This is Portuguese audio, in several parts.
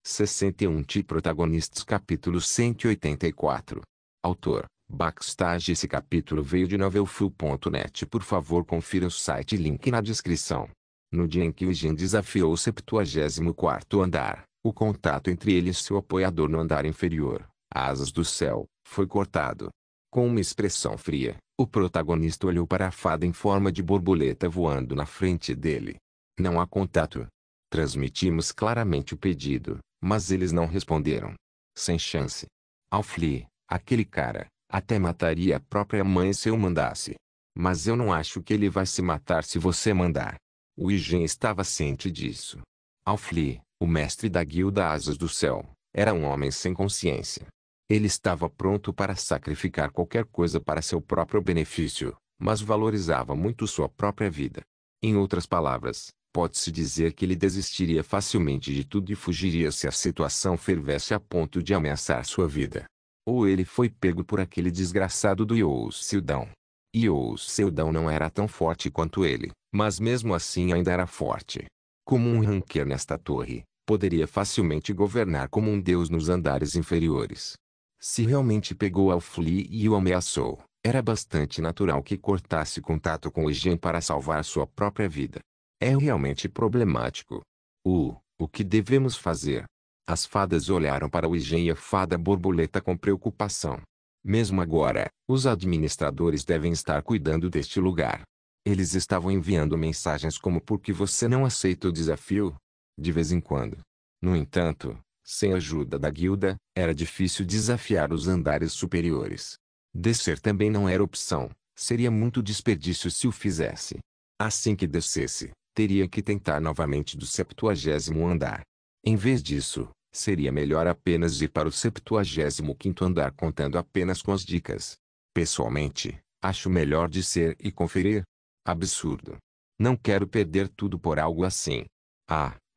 61 Protagonistas Capítulo 184. Autor: Backstage. Esse capítulo veio de novelfull.net. Por favor, confira o site, link na descrição. No dia em que o Jin desafiou o 74º andar, o contato entre ele e seu apoiador no andar inferior, Asas do Céu, foi cortado. Com uma expressão fria, o protagonista olhou para a fada em forma de borboleta voando na frente dele. Não há contato. Transmitimos claramente o pedido, mas eles não responderam. Sem chance. Alfli, aquele cara, até mataria a própria mãe se eu mandasse. Mas eu não acho que ele vai se matar se você mandar. O Ijin estava ciente disso. Alfli, o mestre da guilda Asas do Céu, era um homem sem consciência. Ele estava pronto para sacrificar qualquer coisa para seu próprio benefício, mas valorizava muito sua própria vida. Em outras palavras, pode-se dizer que ele desistiria facilmente de tudo e fugiria se a situação fervesse a ponto de ameaçar sua vida. Ou ele foi pego por aquele desgraçado do Youou Seldon. Youou Seldon não era tão forte quanto ele, mas mesmo assim ainda era forte. Como um ranqueiro nesta torre, poderia facilmente governar como um deus nos andares inferiores. Se realmente pegou Alfli e o ameaçou, era bastante natural que cortasse contato com o Jin para salvar sua própria vida. É realmente problemático. O que devemos fazer? As fadas olharam para o Ijin e a fada borboleta com preocupação. Mesmo agora, os administradores devem estar cuidando deste lugar. Eles estavam enviando mensagens como: por que você não aceita o desafio? De vez em quando. No entanto, sem a ajuda da guilda, era difícil desafiar os andares superiores. Descer também não era opção, seria muito desperdício se o fizesse. Assim que descesse, teria que tentar novamente do 70º andar. Em vez disso, seria melhor apenas ir para o 75º andar contando apenas com as dicas. Pessoalmente, acho melhor descer e conferir. Absurdo. Não quero perder tudo por algo assim.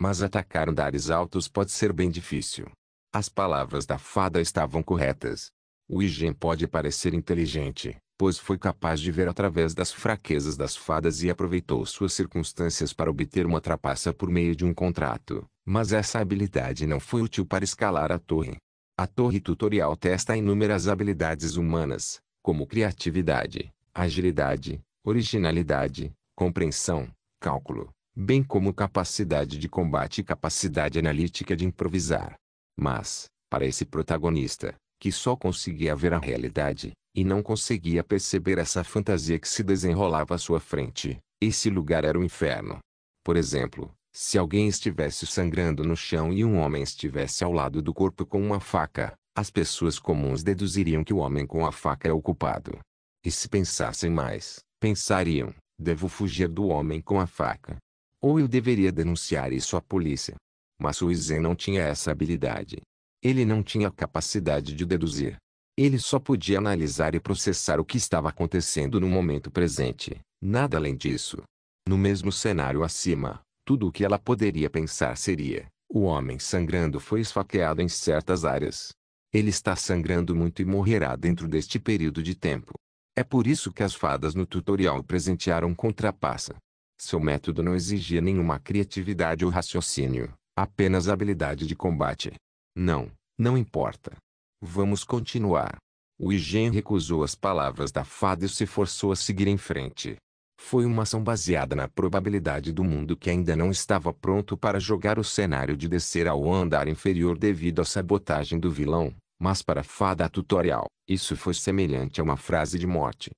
Mas atacar andares altos pode ser bem difícil. As palavras da fada estavam corretas. O Ijin pode parecer inteligente, pois foi capaz de ver através das fraquezas das fadas e aproveitou suas circunstâncias para obter uma trapaça por meio de um contrato, mas essa habilidade não foi útil para escalar a torre. A torre tutorial testa inúmeras habilidades humanas, como criatividade, agilidade, originalidade, compreensão, cálculo, bem como capacidade de combate e capacidade analítica de improvisar. Mas, para esse protagonista, que só conseguia ver a realidade, e não conseguia perceber essa fantasia que se desenrolava à sua frente, esse lugar era o inferno. Por exemplo, se alguém estivesse sangrando no chão e um homem estivesse ao lado do corpo com uma faca, as pessoas comuns deduziriam que o homem com a faca é o culpado. E se pensassem mais, pensariam: devo fugir do homem com a faca. Ou eu deveria denunciar isso à polícia. Mas o Ijin não tinha essa habilidade. Ele não tinha a capacidade de deduzir. Ele só podia analisar e processar o que estava acontecendo no momento presente, nada além disso. No mesmo cenário acima, tudo o que ela poderia pensar seria: o homem sangrando foi esfaqueado em certas áreas. Ele está sangrando muito e morrerá dentro deste período de tempo. É por isso que as fadas no tutorial presentearam com trapaça. Seu método não exigia nenhuma criatividade ou raciocínio, apenas habilidade de combate. Não importa. Vamos continuar. O Ijin recusou as palavras da fada e se forçou a seguir em frente. Foi uma ação baseada na probabilidade do mundo que ainda não estava pronto para jogar o cenário de descer ao andar inferior devido à sabotagem do vilão, mas para a fada tutorial, isso foi semelhante a uma frase de morte.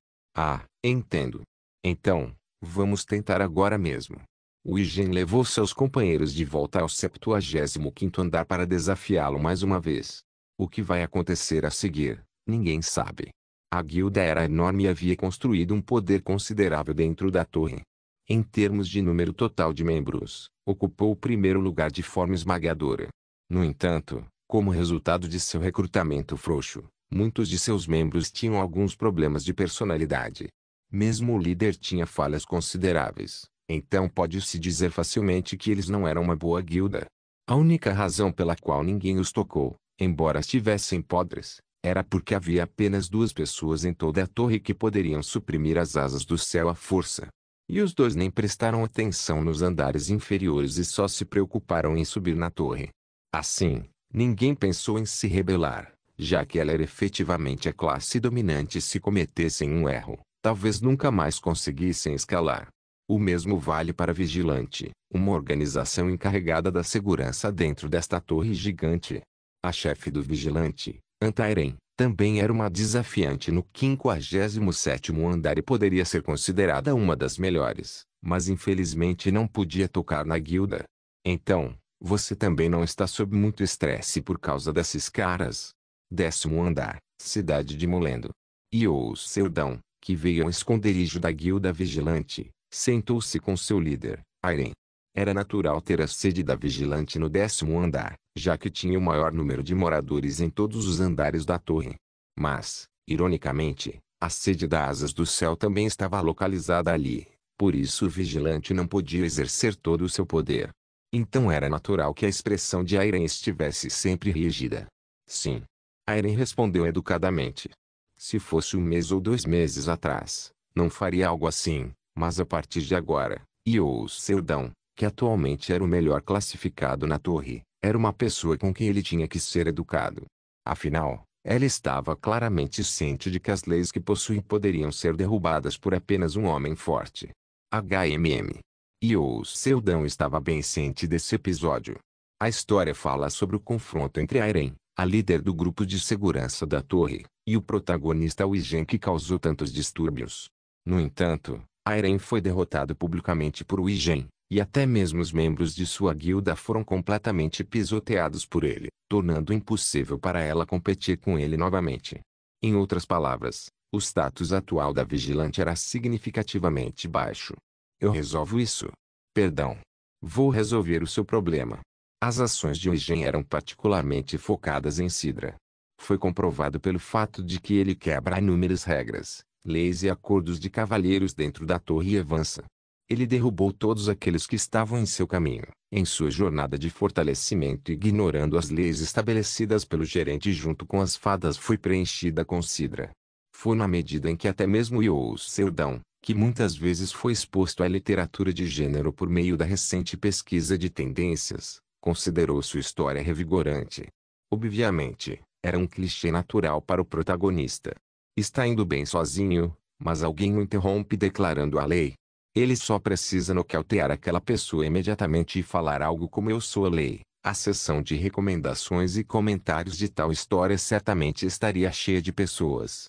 Entendo. Então, vamos tentar agora mesmo. O Ijin levou seus companheiros de volta ao 75º andar para desafiá-lo mais uma vez. O que vai acontecer a seguir, ninguém sabe. A guilda era enorme e havia construído um poder considerável dentro da torre. Em termos de número total de membros, ocupou o primeiro lugar de forma esmagadora. No entanto, como resultado de seu recrutamento frouxo, muitos de seus membros tinham alguns problemas de personalidade. Mesmo o líder tinha falhas consideráveis, então pode-se dizer facilmente que eles não eram uma boa guilda. A única razão pela qual ninguém os tocou, embora estivessem podres, era porque havia apenas 2 pessoas em toda a torre que poderiam suprimir as Asas do Céu à força. E os 2 nem prestaram atenção nos andares inferiores e só se preocuparam em subir na torre. Assim, ninguém pensou em se rebelar, já que ela era efetivamente a classe dominante e se cometessem um erro, talvez nunca mais conseguissem escalar. O mesmo vale para a Vigilante, uma organização encarregada da segurança dentro desta torre gigante. A chefe do Vigilante, Antairen, também era uma desafiante no 57º andar e poderia ser considerada uma das melhores, mas infelizmente não podia tocar na guilda. Então, você também não está sob muito estresse por causa desses caras. 10º andar, cidade de Molendo. Io Seldão, que veio ao esconderijo da guilda vigilante, sentou-se com seu líder, Airen. Era natural ter a sede da vigilante no 10º andar, já que tinha o maior número de moradores em todos os andares da torre. Mas, ironicamente, a sede da Asas do Céu também estava localizada ali, por isso o vigilante não podia exercer todo o seu poder. Então era natural que a expressão de Airen estivesse sempre rígida. Sim. Airen respondeu educadamente. Se fosse 1 mês ou 2 meses atrás, não faria algo assim, mas a partir de agora, Io Seldão, que atualmente era o melhor classificado na torre, era uma pessoa com quem ele tinha que ser educado. Afinal, ela estava claramente ciente de que as leis que possuía poderiam ser derrubadas por apenas um homem forte. HMM. Io Seldão estava bem ciente desse episódio. A história fala sobre o confronto entre Airen, a líder do grupo de segurança da torre, e o protagonista Wigen que causou tantos distúrbios. No entanto, Airen foi derrotado publicamente por Wigen, e até mesmo os membros de sua guilda foram completamente pisoteados por ele, tornando impossível para ela competir com ele novamente. Em outras palavras, o status atual da vigilante era significativamente baixo. Eu resolvo isso. Perdão. Vou resolver o seu problema. As ações de Wigen eram particularmente focadas em Sidra. Foi comprovado pelo fato de que ele quebra inúmeras regras, leis e acordos de cavalheiros dentro da torre e avança. Ele derrubou todos aqueles que estavam em seu caminho, em sua jornada de fortalecimento, ignorando as leis estabelecidas pelo gerente junto com as fadas foi preenchida com Sidra. Foi na medida em que até mesmo Io Seldão, que muitas vezes foi exposto à literatura de gênero por meio da recente pesquisa de tendências, considerou sua história revigorante. Obviamente, era um clichê natural para o protagonista. Está indo bem sozinho, mas alguém o interrompe declarando a lei. Ele só precisa nocautear aquela pessoa imediatamente e falar algo como "eu sou a lei". A seção de recomendações e comentários de tal história certamente estaria cheia de pessoas.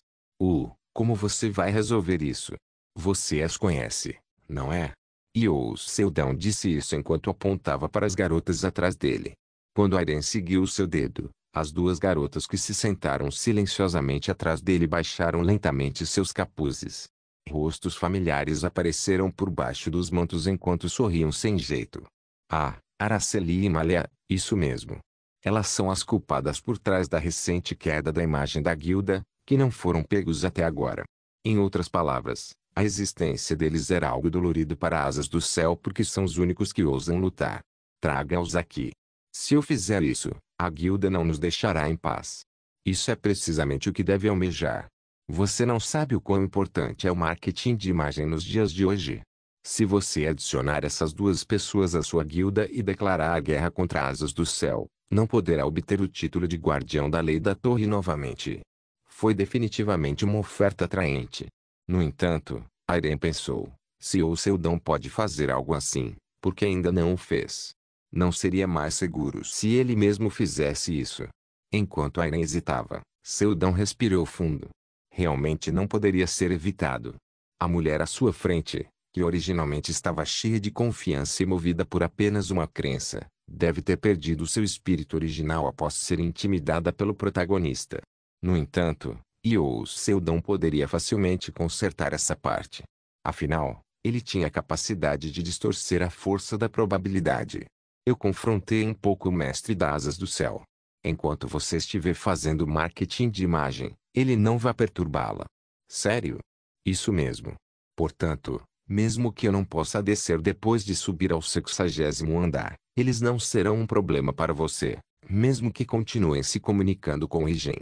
Como você vai resolver isso? Você as conhece, não é? Io Seldão disse isso enquanto apontava para as garotas atrás dele. Quando Airen seguiu seu dedo, as duas garotas que se sentaram silenciosamente atrás dele baixaram lentamente seus capuzes. Rostos familiares apareceram por baixo dos mantos enquanto sorriam sem jeito. Ah, Araceli e Malia, isso mesmo. Elas são as culpadas por trás da recente queda da imagem da guilda, que não foram pegos até agora. Em outras palavras, a existência deles era algo dolorido para Asas do Céu porque são os únicos que ousam lutar. Traga-os aqui. Se eu fizer isso, a guilda não nos deixará em paz. Isso é precisamente o que deve almejar. Você não sabe o quão importante é o marketing de imagem nos dias de hoje. Se você adicionar essas duas pessoas à sua guilda e declarar a guerra contra Asas do Céu, não poderá obter o título de Guardião da Lei da Torre novamente. Foi definitivamente uma oferta atraente. No entanto, Airen pensou, se o Seldão pode fazer algo assim, por que ainda não o fez? Não seria mais seguro se ele mesmo fizesse isso? Enquanto Airen hesitava, Seldão respirou fundo. Realmente não poderia ser evitado. A mulher à sua frente, que originalmente estava cheia de confiança e movida por apenas uma crença, deve ter perdido seu espírito original após ser intimidada pelo protagonista. No entanto, Io Seldão poderia facilmente consertar essa parte. Afinal, ele tinha a capacidade de distorcer a força da probabilidade. Eu confrontei um pouco o mestre das Asas do Céu. Enquanto você estiver fazendo marketing de imagem, ele não vai perturbá-la. Sério? Isso mesmo. Portanto, mesmo que eu não possa descer depois de subir ao 60º andar, eles não serão um problema para você, mesmo que continuem se comunicando com Wigen.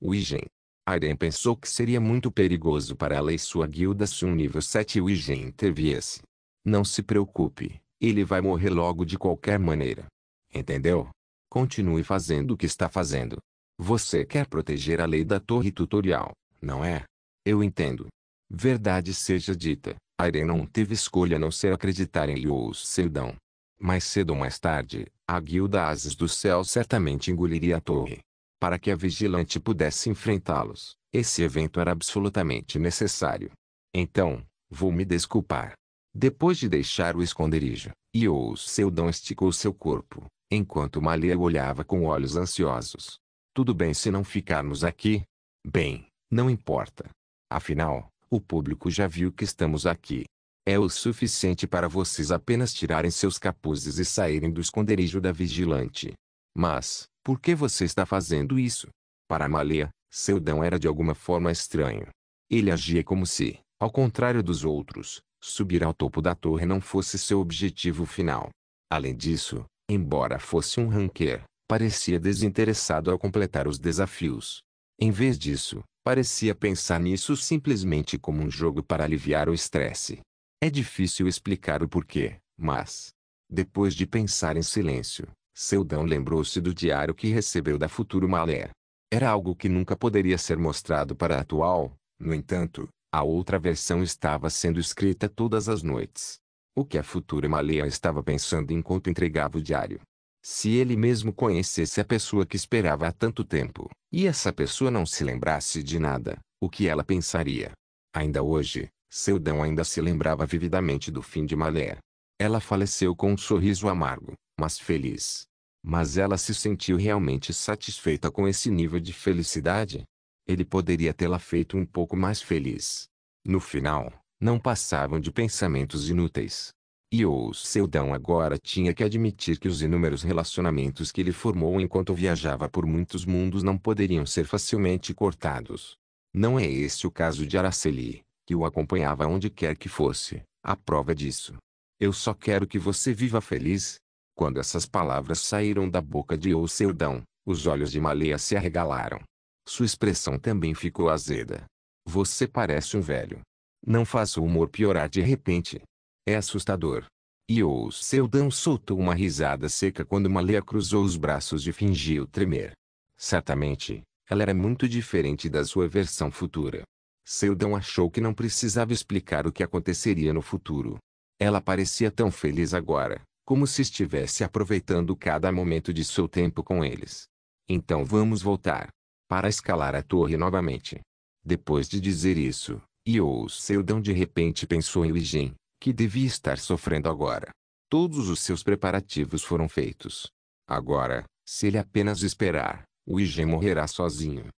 Wigen. Airen pensou que seria muito perigoso para ela e sua guilda se um nível 7 Wigen interviesse. Não se preocupe, ele vai morrer logo de qualquer maneira. Entendeu? Continue fazendo o que está fazendo. Você quer proteger a lei da torre tutorial, não é? Eu entendo. Verdade seja dita, Irene não teve escolha a não ser acreditar em Liu Seldon. Mais cedo ou mais tarde, a guilda Ases do Céu certamente engoliria a torre. Para que a vigilante pudesse enfrentá-los, esse evento era absolutamente necessário. Então, vou me desculpar. Depois de deixar o esconderijo, Liu Seldon esticou seu corpo, enquanto Malia o olhava com olhos ansiosos. Tudo bem se não ficarmos aqui? Bem, não importa. Afinal, o público já viu que estamos aqui. É o suficiente para vocês apenas tirarem seus capuzes e saírem do esconderijo da vigilante. Mas, por que você está fazendo isso? Para Malia, Seldon era de alguma forma estranho. Ele agia como se, ao contrário dos outros, subir ao topo da torre não fosse seu objetivo final. Além disso, embora fosse um ranquear, parecia desinteressado ao completar os desafios. Em vez disso, parecia pensar nisso simplesmente como um jogo para aliviar o estresse. É difícil explicar o porquê, mas, depois de pensar em silêncio, Seldon lembrou-se do diário que recebeu da futura Malé. Era algo que nunca poderia ser mostrado para a atual, no entanto, a outra versão estava sendo escrita todas as noites. O que a futura Malé estava pensando enquanto entregava o diário? Se ele mesmo conhecesse a pessoa que esperava há tanto tempo, e essa pessoa não se lembrasse de nada, o que ela pensaria? Ainda hoje, Seldon ainda se lembrava vividamente do fim de Malé. Ela faleceu com um sorriso amargo, mas feliz. Mas ela se sentiu realmente satisfeita com esse nível de felicidade? Ele poderia tê-la feito um pouco mais feliz. No final, não passavam de pensamentos inúteis. E o Seldon agora tinha que admitir que os inúmeros relacionamentos que ele formou enquanto viajava por muitos mundos não poderiam ser facilmente cortados. Não é esse o caso de Araceli, que o acompanhava onde quer que fosse, a prova disso. Eu só quero que você viva feliz. Quando essas palavras saíram da boca de Seldon, os olhos de Malea se arregalaram. Sua expressão também ficou azeda. Você parece um velho. Não faça o humor piorar de repente. É assustador. E Seldon soltou uma risada seca quando Malea cruzou os braços e fingiu tremer. Certamente, ela era muito diferente da sua versão futura. Seldon achou que não precisava explicar o que aconteceria no futuro. Ela parecia tão feliz agora, como se estivesse aproveitando cada momento de seu tempo com eles. Então vamos voltar. Para escalar a torre novamente. Depois de dizer isso, Seldon de repente pensou em Lijin, que devia estar sofrendo agora. Todos os seus preparativos foram feitos. Agora, se ele apenas esperar, Lijin morrerá sozinho.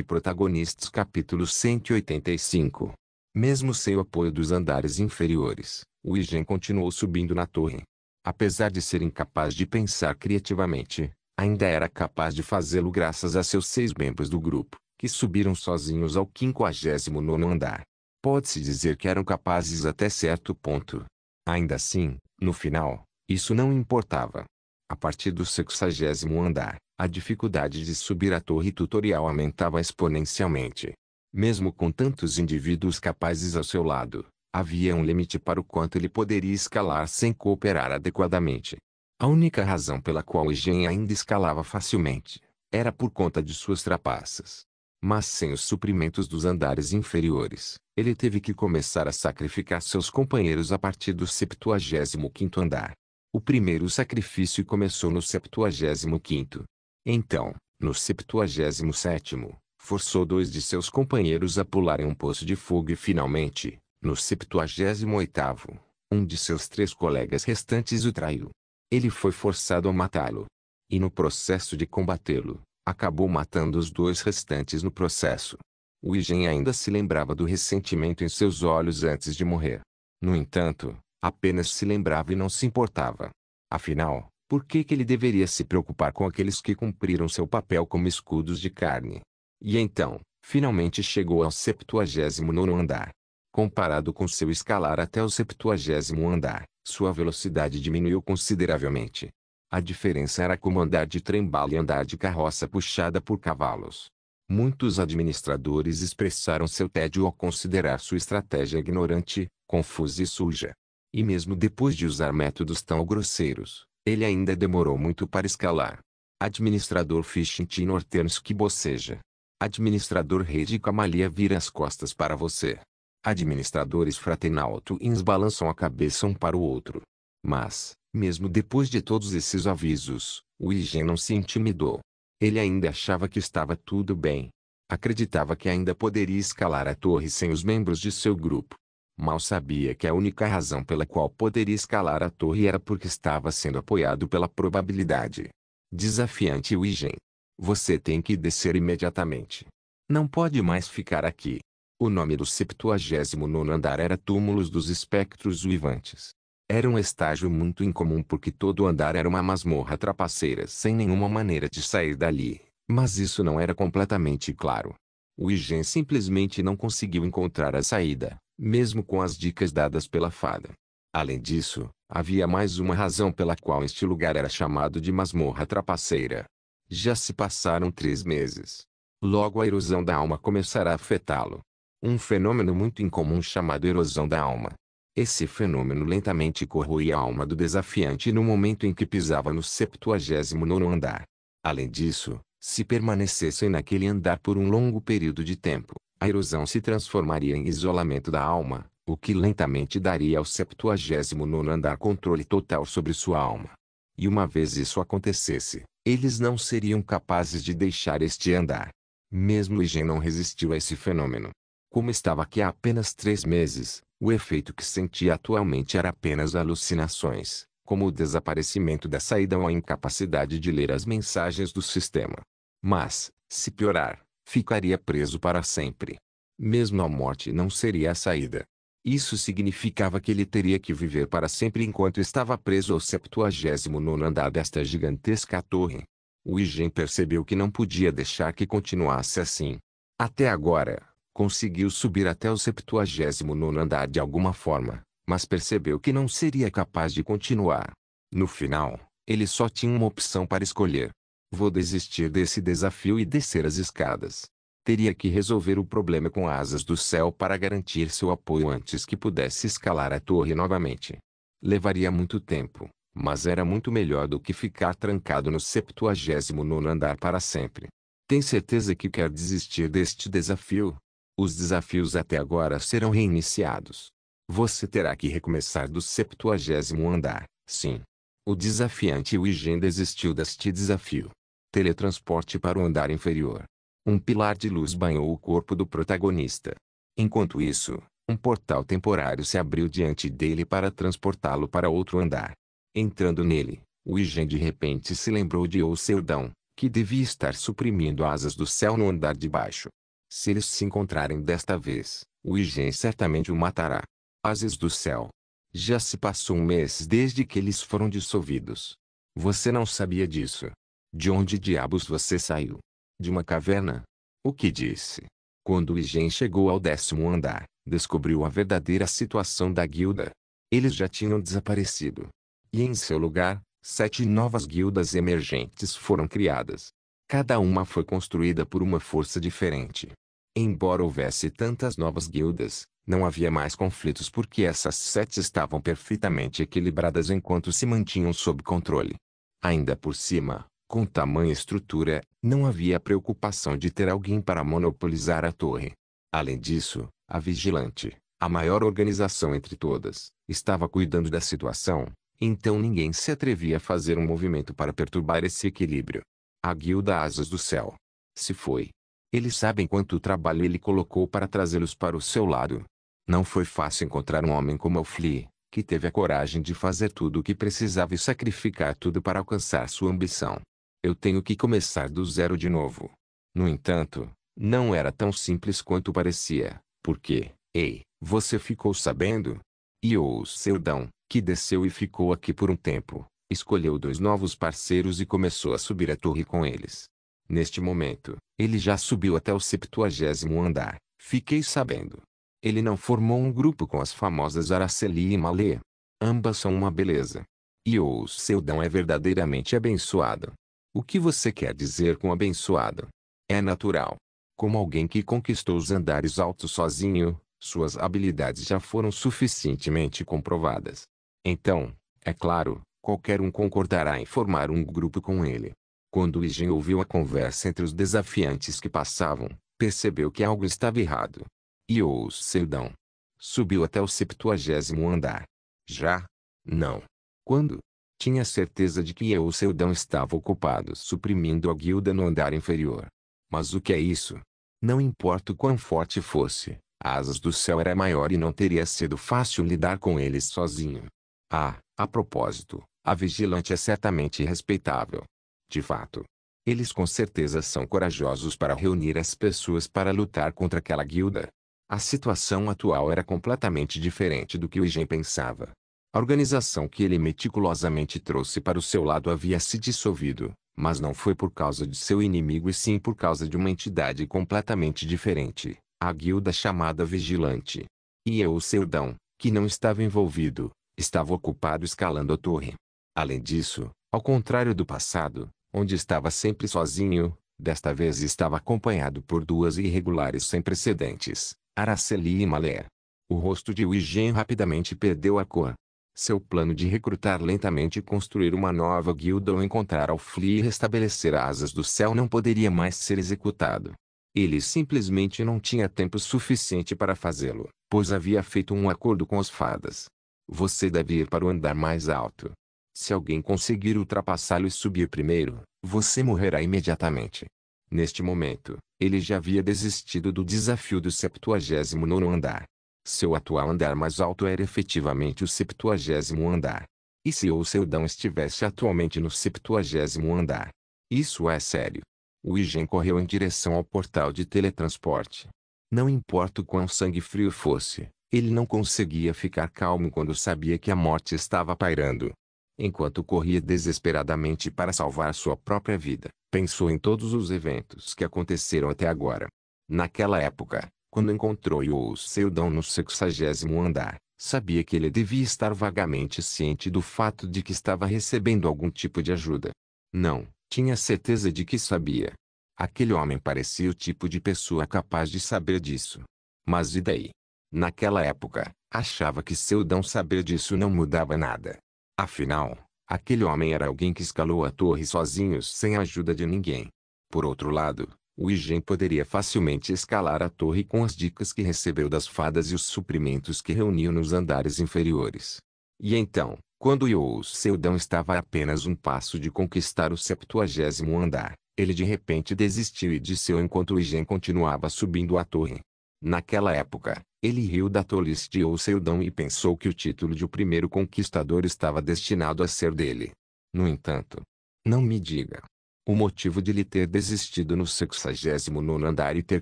Protagonistas capítulo 185. Mesmo sem o apoio dos andares inferiores, Lijin continuou subindo na torre. Apesar de ser incapaz de pensar criativamente, ainda era capaz de fazê-lo graças a seus 6 membros do grupo, que subiram sozinhos ao 59º andar. Pode-se dizer que eram capazes até certo ponto. Ainda assim, no final, isso não importava. A partir do 60º andar, a dificuldade de subir a torre tutorial aumentava exponencialmente. Mesmo com tantos indivíduos capazes ao seu lado, havia um limite para o quanto ele poderia escalar sem cooperar adequadamente. A única razão pela qual Lijin ainda escalava facilmente, era por conta de suas trapaças. Mas sem os suprimentos dos andares inferiores, ele teve que começar a sacrificar seus companheiros a partir do 75º andar. O primeiro sacrifício começou no 75º. Então, no 77º, forçou 2 de seus companheiros a pularem um poço de fogo e finalmente, no 78º, um de seus 3 colegas restantes o traiu. Ele foi forçado a matá-lo. E no processo de combatê-lo, acabou matando os 2 restantes no processo. Lijin ainda se lembrava do ressentimento em seus olhos antes de morrer. No entanto, apenas se lembrava e não se importava. Afinal, por que ele deveria se preocupar com aqueles que cumpriram seu papel como escudos de carne? E então, finalmente chegou ao 79º andar. Comparado com seu escalar até o 70º andar, sua velocidade diminuiu consideravelmente. A diferença era como andar de trem-bala e andar de carroça puxada por cavalos. Muitos administradores expressaram seu tédio ao considerar sua estratégia ignorante, confusa e suja. E mesmo depois de usar métodos tão grosseiros, ele ainda demorou muito para escalar. Administrador Fischin Norternsky boceja. Administrador Rede Camalia vira as costas para você. Administradores Fratenalto Ins balançam a cabeça um para o outro. Mas, mesmo depois de todos esses avisos, o Igen não se intimidou. Ele ainda achava que estava tudo bem. Acreditava que ainda poderia escalar a torre sem os membros de seu grupo. Mal sabia que a única razão pela qual poderia escalar a torre era porque estava sendo apoiado pela probabilidade. Desafiante Igen. Você tem que descer imediatamente. Não pode mais ficar aqui. O nome do 79º andar era Túmulos dos Espectros Uivantes. Era um estágio muito incomum porque todo andar era uma masmorra trapaceira sem nenhuma maneira de sair dali, mas isso não era completamente claro. O Igen simplesmente não conseguiu encontrar a saída, mesmo com as dicas dadas pela fada. Além disso, havia mais uma razão pela qual este lugar era chamado de masmorra trapaceira. Já se passaram 3 meses. Logo a erosão da alma começará a afetá-lo. Um fenômeno muito incomum chamado erosão da alma. Esse fenômeno lentamente corroía a alma do desafiante no momento em que pisava no 79º andar. Além disso, se permanecessem naquele andar por um longo período de tempo, a erosão se transformaria em isolamento da alma, o que lentamente daria ao 79º andar controle total sobre sua alma. E uma vez isso acontecesse, eles não seriam capazes de deixar este andar. Mesmo Igen não resistiu a esse fenômeno. Como estava aqui há apenas 3 meses, o efeito que sentia atualmente era apenas alucinações, como o desaparecimento da saída ou a incapacidade de ler as mensagens do sistema. Mas, se piorar, ficaria preso para sempre. Mesmo a morte não seria a saída. Isso significava que ele teria que viver para sempre enquanto estava preso ao 79º andar desta gigantesca torre. O Igen percebeu que não podia deixar que continuasse assim. Até agora, conseguiu subir até o 79º andar de alguma forma, mas percebeu que não seria capaz de continuar. No final, ele só tinha uma opção para escolher. Vou desistir desse desafio e descer as escadas. Teria que resolver o problema com asas do céu para garantir seu apoio antes que pudesse escalar a torre novamente. Levaria muito tempo, mas era muito melhor do que ficar trancado no 79º andar para sempre. Tem certeza que quer desistir deste desafio? Os desafios até agora serão reiniciados. Você terá que recomeçar do 70º andar, sim. O desafiante Igen desistiu deste desafio. Teletransporte para o andar inferior. Um pilar de luz banhou o corpo do protagonista. Enquanto isso, um portal temporário se abriu diante dele para transportá-lo para outro andar. Entrando nele, o Igen de repente se lembrou de Seldão, que devia estar suprimindo asas do céu no andar de baixo. Se eles se encontrarem desta vez, o Igen certamente o matará. Asas do céu. Já se passou 1 mês desde que eles foram dissolvidos. Você não sabia disso. De onde diabos você saiu? De uma caverna? O que disse? Quando o Igen chegou ao 10º andar, descobriu a verdadeira situação da guilda. Eles já tinham desaparecido. E em seu lugar, 7 novas guildas emergentes foram criadas. Cada uma foi construída por uma força diferente. Embora houvesse tantas novas guildas, não havia mais conflitos porque essas 7 estavam perfeitamente equilibradas enquanto se mantinham sob controle. Ainda por cima, com tamanha estrutura, não havia preocupação de ter alguém para monopolizar a torre. Além disso, a Vigilante, a maior organização entre todas, estava cuidando da situação, então ninguém se atrevia a fazer um movimento para perturbar esse equilíbrio. A Guilda Asas do Céu. Se foi. Eles sabem quanto trabalho ele colocou para trazê-los para o seu lado. Não foi fácil encontrar um homem como Flea, que teve a coragem de fazer tudo o que precisava e sacrificar tudo para alcançar sua ambição. Eu tenho que começar do zero de novo. No entanto, não era tão simples quanto parecia, porque, ei, você ficou sabendo? E o Seldão, que desceu e ficou aqui por um tempo, escolheu 2 novos parceiros e começou a subir a torre com eles. Neste momento, ele já subiu até o 70º andar, fiquei sabendo. Ele não formou um grupo com as famosas Araceli e Malê. Ambas são uma beleza. E o Seldão é verdadeiramente abençoado. O que você quer dizer com abençoado? É natural. Como alguém que conquistou os andares altos sozinho, suas habilidades já foram suficientemente comprovadas. Então, é claro, qualquer um concordará em formar um grupo com ele. Quando Ijin ouviu a conversa entre os desafiantes que passavam, percebeu que algo estava errado. Youou Seldon subiu até o 70º andar. Já? Não. Quando? Tinha certeza de que Youou Seldon estava ocupado suprimindo a guilda no andar inferior. Mas o que é isso? Não importa o quão forte fosse, Asas do Céu era maior e não teria sido fácil lidar com eles sozinho. Ah, a propósito, a Vigilante é certamente respeitável. De fato. Eles com certeza são corajosos para reunir as pessoas para lutar contra aquela guilda. A situação atual era completamente diferente do que o Ijin pensava. A organização que ele meticulosamente trouxe para o seu lado havia se dissolvido, mas não foi por causa de seu inimigo e sim por causa de uma entidade completamente diferente, a guilda chamada Vigilante. E Youou Seldon, que não estava envolvido, estava ocupado escalando a torre. Além disso, ao contrário do passado, onde estava sempre sozinho, desta vez estava acompanhado por duas irregulares sem precedentes, Araceli e Malé. O rosto de Ijin rapidamente perdeu a cor. Seu plano de recrutar lentamente e construir uma nova guilda ou encontrar Alfli e restabelecer Asas do Céu não poderia mais ser executado. Ele simplesmente não tinha tempo suficiente para fazê-lo, pois havia feito um acordo com as fadas. Você deve ir para o andar mais alto. Se alguém conseguir ultrapassá-lo e subir primeiro, você morrerá imediatamente. Neste momento, ele já havia desistido do desafio do 79º andar. Seu atual andar mais alto era efetivamente o 70º andar. E se Youou Seldon estivesse atualmente no 70º andar? Isso é sério. O Ijin correu em direção ao portal de teletransporte. Não importa o quão sangue frio fosse, ele não conseguia ficar calmo quando sabia que a morte estava pairando. Enquanto corria desesperadamente para salvar sua própria vida, pensou em todos os eventos que aconteceram até agora. Naquela época, quando encontrou Youou Seldon no 60º andar, sabia que ele devia estar vagamente ciente do fato de que estava recebendo algum tipo de ajuda. Não, tinha certeza de que sabia. Aquele homem parecia o tipo de pessoa capaz de saber disso. Mas e daí? Naquela época, achava que Seldon saber disso não mudava nada. Afinal, aquele homem era alguém que escalou a torre sozinho sem a ajuda de ninguém. Por outro lado, o Ijin poderia facilmente escalar a torre com as dicas que recebeu das fadas e os suprimentos que reuniu nos andares inferiores. E então, quando Youou Seldon estava a apenas um passo de conquistar o 70º andar, ele de repente desistiu e desceu enquanto o Ijin continuava subindo a torre. Naquela época, ele riu da tolice de Youou Seldon e pensou que o título de o primeiro conquistador estava destinado a ser dele. No entanto, não me diga o motivo de lhe ter desistido no 69º andar e ter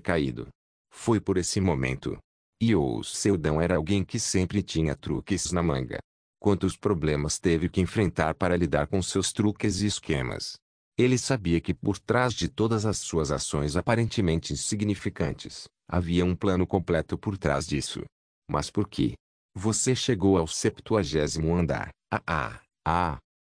caído. Foi por esse momento. Youou Seldon era alguém que sempre tinha truques na manga. Quantos problemas teve que enfrentar para lidar com seus truques e esquemas. Ele sabia que por trás de todas as suas ações aparentemente insignificantes, havia um plano completo por trás disso. Mas por que? Você chegou ao 70º andar.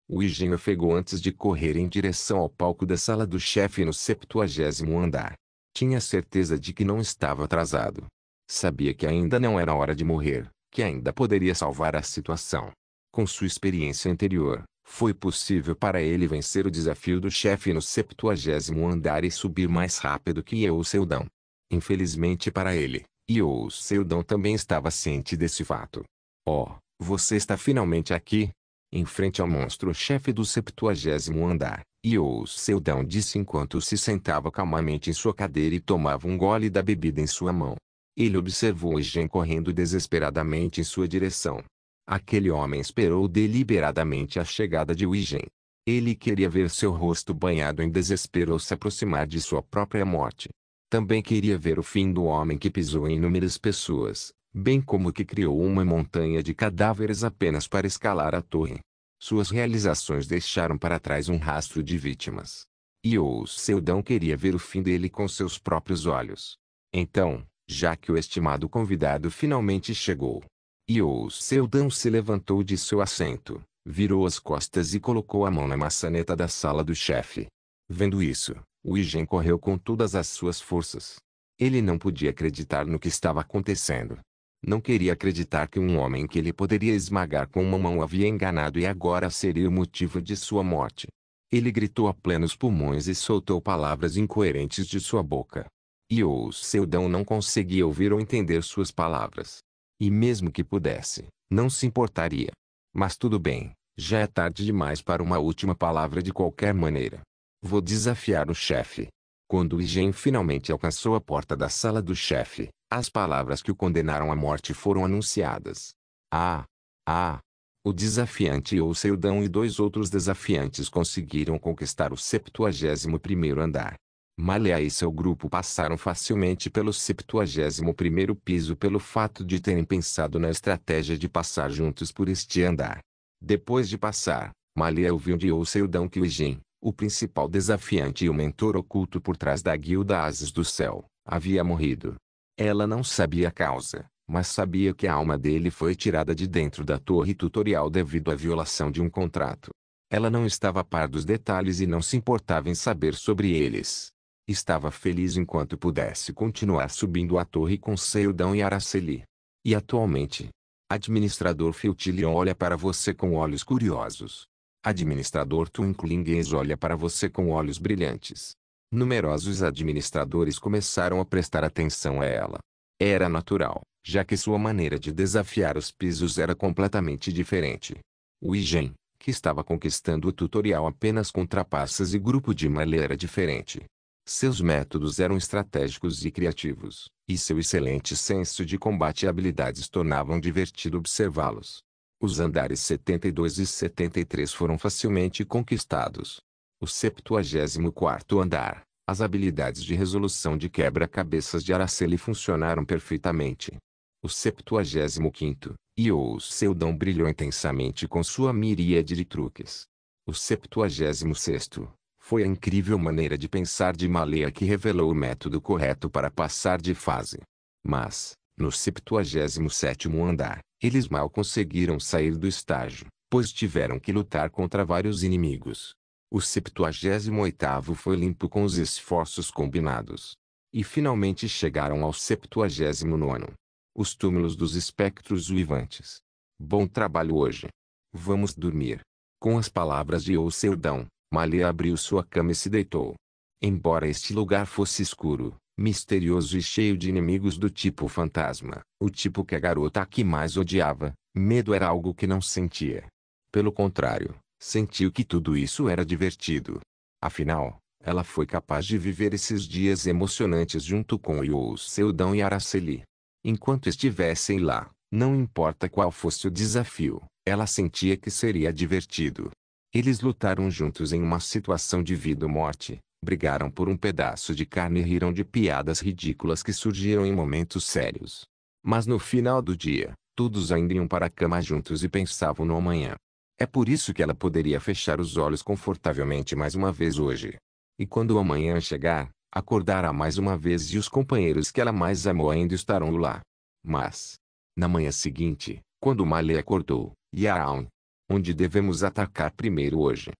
O Ijin ofegou antes de correr em direção ao palco da sala do chefe no 70º andar. Tinha certeza de que não estava atrasado. Sabia que ainda não era hora de morrer, que ainda poderia salvar a situação. Com sua experiência anterior, foi possível para ele vencer o desafio do chefe no 70º andar e subir mais rápido que Youou Seldon. Infelizmente para ele, Youou Seldon também estava ciente desse fato. Oh, você está finalmente aqui? Em frente ao monstro-chefe do 70º andar, Youou Seldon disse enquanto se sentava calmamente em sua cadeira e tomava um gole da bebida em sua mão. Ele observou Ijin correndo desesperadamente em sua direção. Aquele homem esperou deliberadamente a chegada de Ijin. Ele queria ver seu rosto banhado em desespero ao se aproximar de sua própria morte. Também queria ver o fim do homem que pisou em inúmeras pessoas, bem como que criou uma montanha de cadáveres apenas para escalar a torre. Suas realizações deixaram para trás um rastro de vítimas. Youou Seldon queria ver o fim dele com seus próprios olhos. Então, já que o estimado convidado finalmente chegou, Youou Seldon se levantou de seu assento, virou as costas e colocou a mão na maçaneta da sala do chefe. Vendo isso, o Ijin correu com todas as suas forças. Ele não podia acreditar no que estava acontecendo. Não queria acreditar que um homem que ele poderia esmagar com uma mão havia enganado e agora seria o motivo de sua morte. Ele gritou a plenos pulmões e soltou palavras incoerentes de sua boca. E o Seldão não conseguia ouvir ou entender suas palavras. E mesmo que pudesse, não se importaria. Mas tudo bem, já é tarde demais para uma última palavra de qualquer maneira. Vou desafiar o chefe. Quando Igen finalmente alcançou a porta da sala do chefe, as palavras que o condenaram à morte foram anunciadas. Ah! Ah! O desafiante ou Seldão e 2 outros desafiantes conseguiram conquistar o 71º andar. Malea e seu grupo passaram facilmente pelo 71º piso pelo fato de terem pensado na estratégia de passar juntos por este andar. Depois de passar, Malea ouviu de Seldão que o Igen, o principal desafiante e o mentor oculto por trás da guilda Ases do Céu, havia morrido. Ela não sabia a causa, mas sabia que a alma dele foi tirada de dentro da torre tutorial devido à violação de um contrato. Ela não estava a par dos detalhes e não se importava em saber sobre eles. Estava feliz enquanto pudesse continuar subindo a torre com Seldão e Araceli. E atualmente, administrador Filtilion olha para você com olhos curiosos. Administrador Twinklings olha para você com olhos brilhantes. Numerosos administradores começaram a prestar atenção a ela. Era natural, já que sua maneira de desafiar os pisos era completamente diferente. O Igen, que estava conquistando o tutorial apenas com trapaças e grupo de Malea era diferente. Seus métodos eram estratégicos e criativos, e seu excelente senso de combate e habilidades tornavam divertido observá-los. Os andares 72 e 73 foram facilmente conquistados. O 74º andar, as habilidades de resolução de quebra-cabeças de Araceli funcionaram perfeitamente. O 75º, e o Seldão brilhou intensamente com sua miríade de truques. O 76º, foi a incrível maneira de pensar de Malea que revelou o método correto para passar de fase. Mas, no 77º andar, eles mal conseguiram sair do estágio, pois tiveram que lutar contra vários inimigos. O 78º foi limpo com os esforços combinados. E finalmente chegaram ao 79º. Os túmulos dos espectros uivantes. Bom trabalho hoje. Vamos dormir. Com as palavras de Seldão, Malea abriu sua cama e se deitou. Embora este lugar fosse escuro, misterioso e cheio de inimigos do tipo fantasma, o tipo que a garota aqui mais odiava, medo era algo que não sentia. Pelo contrário, sentiu que tudo isso era divertido. Afinal, ela foi capaz de viver esses dias emocionantes junto com Seldão e Araceli. Enquanto estivessem lá, não importa qual fosse o desafio, ela sentia que seria divertido. Eles lutaram juntos em uma situação de vida ou morte, brigaram por um pedaço de carne e riram de piadas ridículas que surgiram em momentos sérios. Mas no final do dia, todos ainda iam para a cama juntos e pensavam no amanhã. É por isso que ela poderia fechar os olhos confortavelmente mais uma vez hoje. E quando o amanhã chegar, acordará mais uma vez e os companheiros que ela mais amou ainda estarão lá. Mas, na manhã seguinte, quando Malea acordou, Yawn, onde devemos atacar primeiro hoje?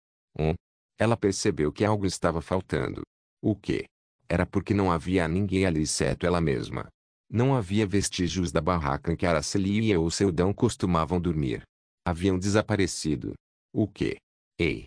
Ela percebeu que algo estava faltando. O quê? Era porque não havia ninguém ali exceto ela mesma. Não havia vestígios da barraca em que Araceli e Seldão costumavam dormir. Haviam desaparecido. O quê? Ei,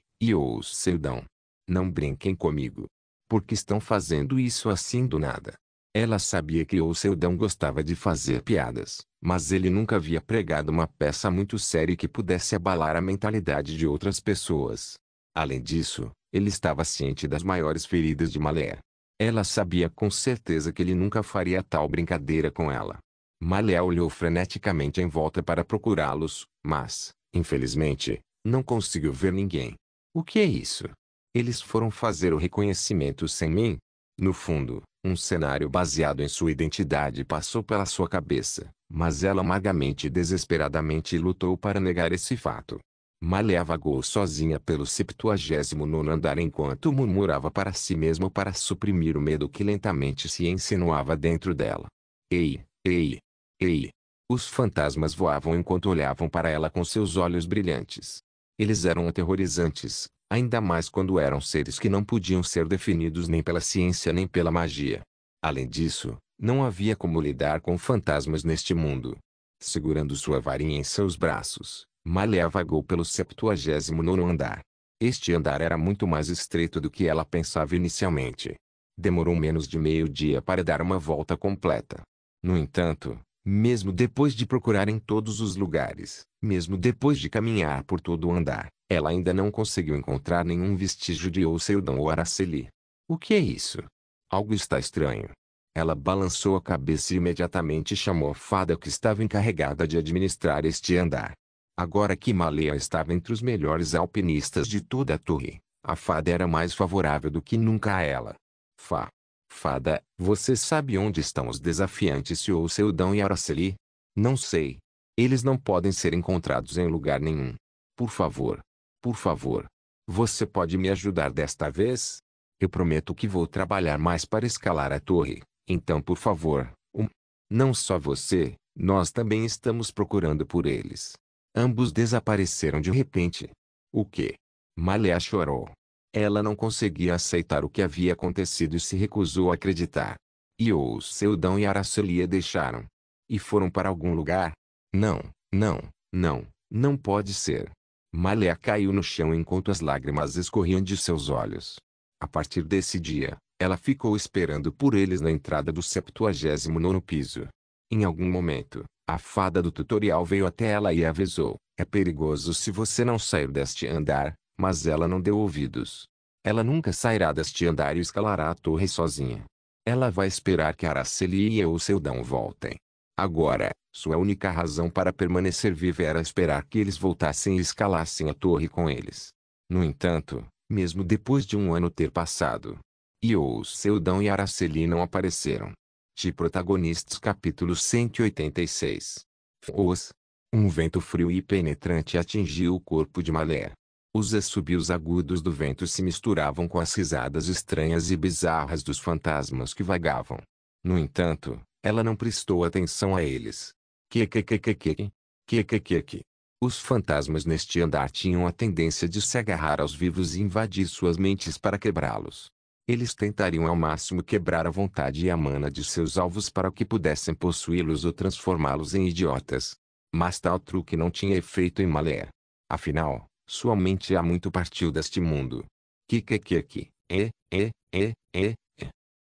Seldão. Não brinquem comigo. Por que estão fazendo isso assim do nada? Ela sabia que Seldão gostava de fazer piadas, mas ele nunca havia pregado uma peça muito séria que pudesse abalar a mentalidade de outras pessoas. Além disso, ele estava ciente das maiores feridas de Malea. Ela sabia com certeza que ele nunca faria tal brincadeira com ela. Malea olhou freneticamente em volta para procurá-los, mas, infelizmente, não conseguiu ver ninguém. O que é isso? Eles foram fazer o reconhecimento sem mim? No fundo, um cenário baseado em sua identidade passou pela sua cabeça, mas ela amargamente e desesperadamente lutou para negar esse fato. Malea vagou sozinha pelo 79º andar enquanto murmurava para si mesmo para suprimir o medo que lentamente se insinuava dentro dela. Ei, ei, ei! Os fantasmas voavam enquanto olhavam para ela com seus olhos brilhantes. Eles eram aterrorizantes, ainda mais quando eram seres que não podiam ser definidos nem pela ciência nem pela magia. Além disso, não havia como lidar com fantasmas neste mundo. Segurando sua varinha em seus braços, Malea vagou pelo 79º andar. Este andar era muito mais estreito do que ela pensava inicialmente. Demorou menos de meio-dia para dar uma volta completa. No entanto, mesmo depois de procurar em todos os lugares, mesmo depois de caminhar por todo o andar, ela ainda não conseguiu encontrar nenhum vestígio de Oceldon ou Araceli. O que é isso? Algo está estranho. Ela balançou a cabeça e imediatamente chamou a fada que estava encarregada de administrar este andar. Agora que Malea estava entre os melhores alpinistas de toda a torre, a fada era mais favorável do que nunca a ela. Fada, você sabe onde estão os desafiantes Oceldon e Araceli? Não sei. Eles não podem ser encontrados em lugar nenhum. Por favor. Por favor. Você pode me ajudar desta vez? Eu prometo que vou trabalhar mais para escalar a torre. Então, por favor, não só você, nós também estamos procurando por eles. Ambos desapareceram de repente. O quê? Malea chorou. Ela não conseguia aceitar o que havia acontecido e se recusou a acreditar. E Oceldon e Araceli a deixaram. E foram para algum lugar? Não, não, não, não pode ser. Malea caiu no chão enquanto as lágrimas escorriam de seus olhos. A partir desse dia, ela ficou esperando por eles na entrada do 79º piso. Em algum momento, a fada do tutorial veio até ela e avisou: é perigoso se você não sair deste andar, mas ela não deu ouvidos. Ela nunca sairá deste andar e escalará a torre sozinha. Ela vai esperar que Araceli e Oceldon voltem. Agora, sua única razão para permanecer viva era esperar que eles voltassem e escalassem a torre com eles. No entanto, mesmo depois de um ano ter passado, Oceldon e Araceli não apareceram. Protagonistas capítulo 186. Um vento frio e penetrante atingiu o corpo de Malea. Os assobios agudos do vento se misturavam com as risadas estranhas e bizarras dos fantasmas que vagavam. No entanto, ela não prestou atenção a eles. Que. Os fantasmas neste andar tinham a tendência de se agarrar aos vivos e invadir suas mentes para quebrá-los. Eles tentariam ao máximo quebrar a vontade e a mana de seus alvos para que pudessem possuí-los ou transformá-los em idiotas. Mas tal truque não tinha efeito em Malea. Afinal, sua mente há muito partiu deste mundo.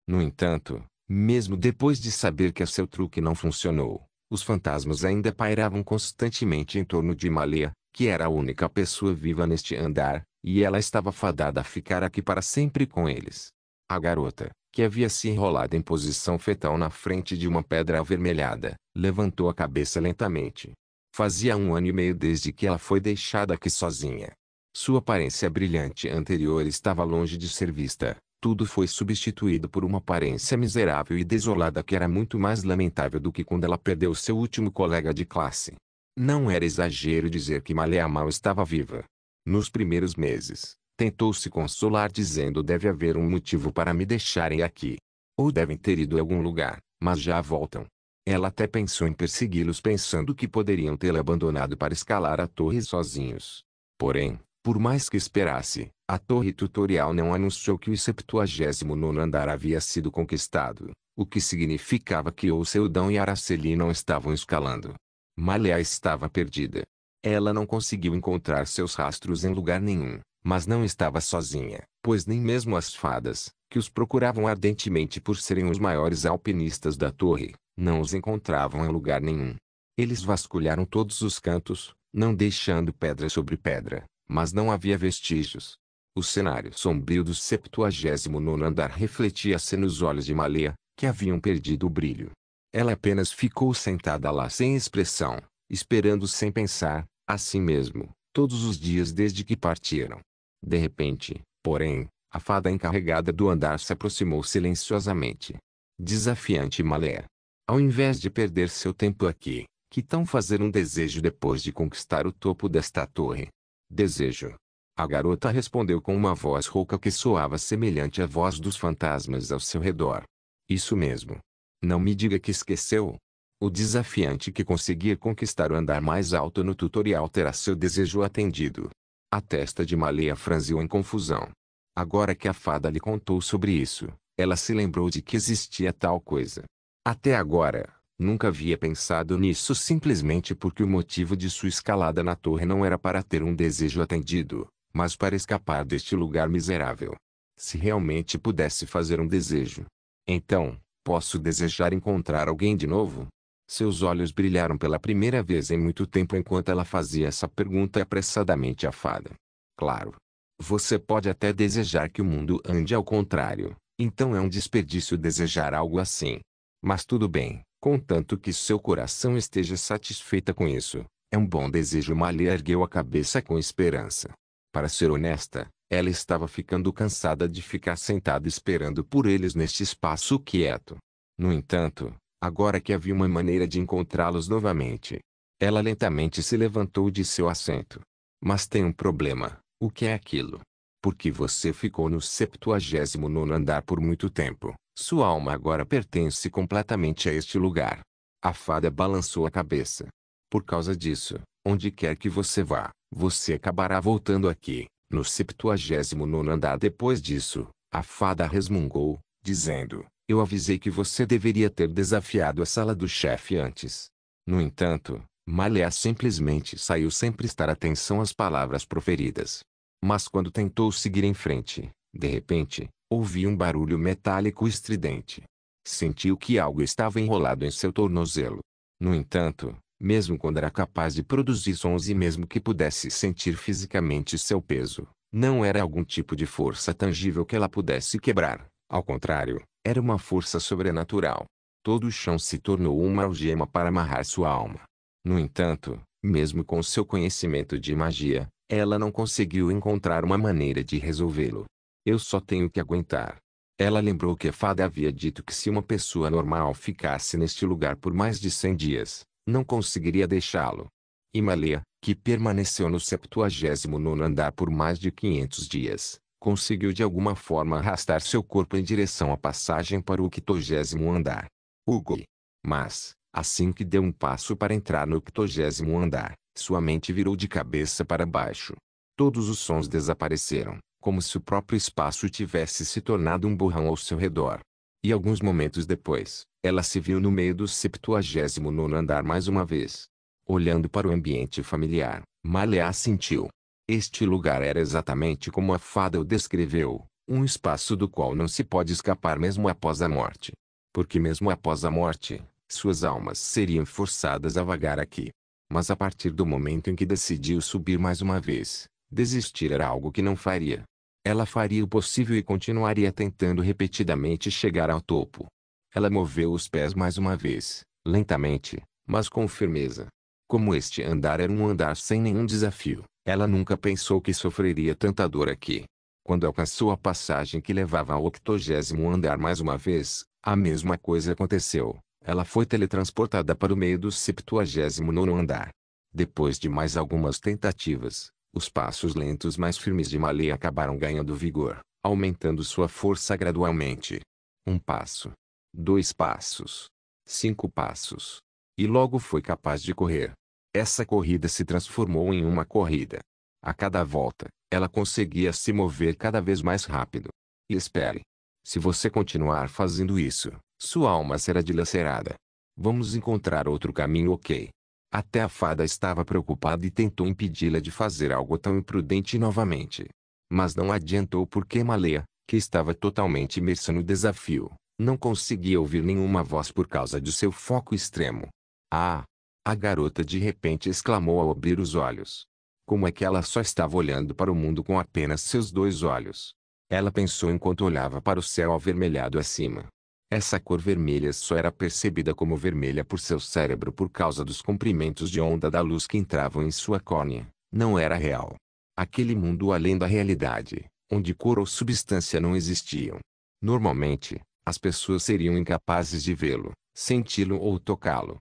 No entanto, mesmo depois de saber que seu truque não funcionou, os fantasmas ainda pairavam constantemente em torno de Malea, que era a única pessoa viva neste andar, e ela estava fadada a ficar aqui para sempre com eles. A garota, que havia se enrolado em posição fetal na frente de uma pedra avermelhada, levantou a cabeça lentamente. Fazia 1 ano e meio desde que ela foi deixada aqui sozinha. Sua aparência brilhante anterior estava longe de ser vista. Tudo foi substituído por uma aparência miserável e desolada que era muito mais lamentável do que quando ela perdeu seu último colega de classe. Não era exagero dizer que Malea mal estava viva. Nos primeiros meses, tentou se consolar dizendo: deve haver um motivo para me deixarem aqui. Ou devem ter ido a algum lugar, mas já voltam. Ela até pensou em persegui-los pensando que poderiam tê-la abandonado para escalar a torre sozinhos. Porém, por mais que esperasse, a torre tutorial não anunciou que o 79º andar havia sido conquistado, o que significava que Oceldon e Araceli não estavam escalando. Malea estava perdida. Ela não conseguiu encontrar seus rastros em lugar nenhum, mas não estava sozinha, pois nem mesmo as fadas, que os procuravam ardentemente por serem os maiores alpinistas da torre, não os encontravam em lugar nenhum. Eles vasculharam todos os cantos, não deixando pedra sobre pedra, mas não havia vestígios. O cenário sombrio do 79º andar refletia-se nos olhos de Malea, que haviam perdido o brilho. Ela apenas ficou sentada lá sem expressão, esperando sem pensar, assim mesmo, todos os dias desde que partiram. De repente, porém, a fada encarregada do andar se aproximou silenciosamente. Desafiante Malea. Ao invés de perder seu tempo aqui, que tal fazer um desejo depois de conquistar o topo desta torre? Desejo. A garota respondeu com uma voz rouca que soava semelhante à voz dos fantasmas ao seu redor. Isso mesmo. Não me diga que esqueceu. O desafiante que conseguir conquistar o andar mais alto no tutorial terá seu desejo atendido. A testa de Malea franziu em confusão. Agora que a fada lhe contou sobre isso, ela se lembrou de que existia tal coisa. Até agora, nunca havia pensado nisso simplesmente porque o motivo de sua escalada na torre não era para ter um desejo atendido, Mas para escapar deste lugar miserável, se realmente pudesse fazer um desejo, então, posso desejar encontrar alguém de novo? Seus olhos brilharam pela primeira vez em muito tempo enquanto ela fazia essa pergunta apressadamente à fada. Claro. Você pode até desejar que o mundo ande ao contrário, então é um desperdício desejar algo assim. Mas tudo bem, contanto que seu coração esteja satisfeita com isso. É um bom desejo. Malia ergueu a cabeça com esperança. Para ser honesta, ela estava ficando cansada de ficar sentada esperando por eles neste espaço quieto. No entanto, agora que havia uma maneira de encontrá-los novamente, ela lentamente se levantou de seu assento. Mas tem um problema. O que é aquilo? Porque você ficou no 79º andar por muito tempo. Sua alma agora pertence completamente a este lugar. A fada balançou a cabeça. Por causa disso, onde quer que você vá, você acabará voltando aqui, no 79º andar. Depois disso, a fada resmungou, dizendo: eu avisei que você deveria ter desafiado a sala do chefe antes. No entanto, Malia simplesmente saiu sem prestar atenção às palavras proferidas. Mas quando tentou seguir em frente, de repente, ouviu um barulho metálico estridente. Sentiu que algo estava enrolado em seu tornozelo. No entanto, mesmo quando era capaz de produzir sons e mesmo que pudesse sentir fisicamente seu peso, não era algum tipo de força tangível que ela pudesse quebrar. Ao contrário, era uma força sobrenatural. Todo o chão se tornou uma algema para amarrar sua alma. No entanto, mesmo com seu conhecimento de magia, ela não conseguiu encontrar uma maneira de resolvê-lo. Eu só tenho que aguentar. Ela lembrou que a fada havia dito que se uma pessoa normal ficasse neste lugar por mais de 100 dias, não conseguiria deixá-lo. E Malia, que permaneceu no 79º andar por mais de 500 dias, conseguiu de alguma forma arrastar seu corpo em direção à passagem para o 80º andar. Hugo. Mas, assim que deu um passo para entrar no 80º andar, sua mente virou de cabeça para baixo. Todos os sons desapareceram, como se o próprio espaço tivesse se tornado um borrão ao seu redor. E alguns momentos depois, ela se viu no meio do 79º andar mais uma vez. Olhando para o ambiente familiar, Malia sentiu. Este lugar era exatamente como a fada o descreveu, um espaço do qual não se pode escapar mesmo após a morte. Porque mesmo após a morte, suas almas seriam forçadas a vagar aqui. Mas a partir do momento em que decidiu subir mais uma vez, desistir era algo que não faria. Ela faria o possível e continuaria tentando repetidamente chegar ao topo. Ela moveu os pés mais uma vez, lentamente, mas com firmeza. Como este andar era um andar sem nenhum desafio, ela nunca pensou que sofreria tanta dor aqui. Quando alcançou a passagem que levava ao 80º andar mais uma vez, a mesma coisa aconteceu. Ela foi teletransportada para o meio do 79º andar. Depois de mais algumas tentativas, os passos lentos mais firmes de Malia acabaram ganhando vigor, aumentando sua força gradualmente. 1 passo. 2 passos. 5 passos. E logo foi capaz de correr. Essa corrida se transformou em uma corrida. A cada volta, ela conseguia se mover cada vez mais rápido. E espere. Se você continuar fazendo isso, sua alma será dilacerada. Vamos encontrar outro caminho, ok? Até a fada estava preocupada e tentou impedi-la de fazer algo tão imprudente novamente. Mas não adiantou porque Malia, que estava totalmente imersa no desafio, não conseguia ouvir nenhuma voz por causa de seu foco extremo. Ah! A garota de repente exclamou ao abrir os olhos. Como é que ela só estava olhando para o mundo com apenas seus 2 olhos? Ela pensou enquanto olhava para o céu avermelhado acima. Essa cor vermelha só era percebida como vermelha por seu cérebro por causa dos comprimentos de onda da luz que entravam em sua córnea. Não era real. Aquele mundo além da realidade, onde cor ou substância não existiam. Normalmente, as pessoas seriam incapazes de vê-lo, senti-lo ou tocá-lo.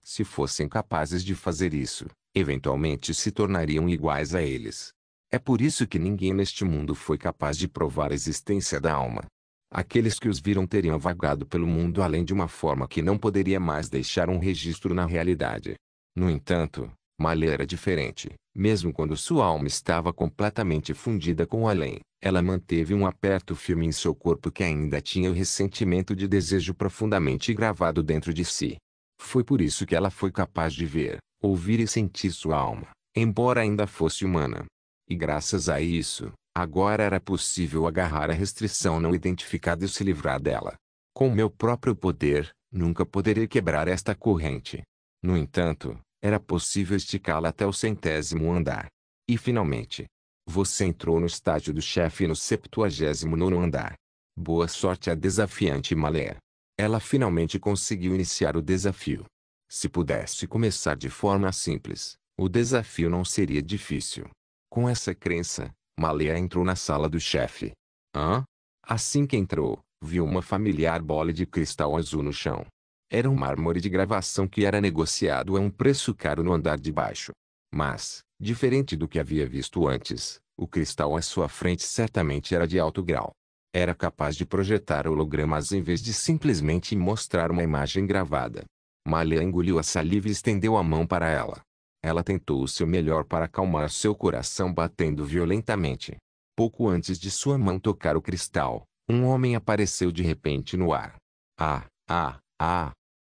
Se fossem capazes de fazer isso, eventualmente se tornariam iguais a eles. É por isso que ninguém neste mundo foi capaz de provar a existência da alma. Aqueles que os viram teriam vagado pelo mundo além de uma forma que não poderia mais deixar um registro na realidade. No entanto, Malia era diferente. Mesmo quando sua alma estava completamente fundida com o além, ela manteve um aperto firme em seu corpo que ainda tinha o ressentimento de desejo profundamente gravado dentro de si. Foi por isso que ela foi capaz de ver, ouvir e sentir sua alma, embora ainda fosse humana. E graças a isso, agora era possível agarrar a restrição não identificada e se livrar dela. Com meu próprio poder, nunca poderei quebrar esta corrente. No entanto, era possível esticá-la até o 100º andar. E finalmente, você entrou no estágio do chefe no 79º andar. Boa sorte à desafiante Malea. Ela finalmente conseguiu iniciar o desafio. Se pudesse começar de forma simples, o desafio não seria difícil. Com essa crença, Malea entrou na sala do chefe. Hã? Assim que entrou, viu uma familiar bola de cristal azul no chão. Era um mármore de gravação que era negociado a um preço caro no andar de baixo. Mas, diferente do que havia visto antes, o cristal à sua frente certamente era de alto grau. Era capaz de projetar hologramas em vez de simplesmente mostrar uma imagem gravada. Malea engoliu a saliva e estendeu a mão para ela. Ela tentou o seu melhor para acalmar seu coração batendo violentamente. Pouco antes de sua mão tocar o cristal, um homem apareceu de repente no ar.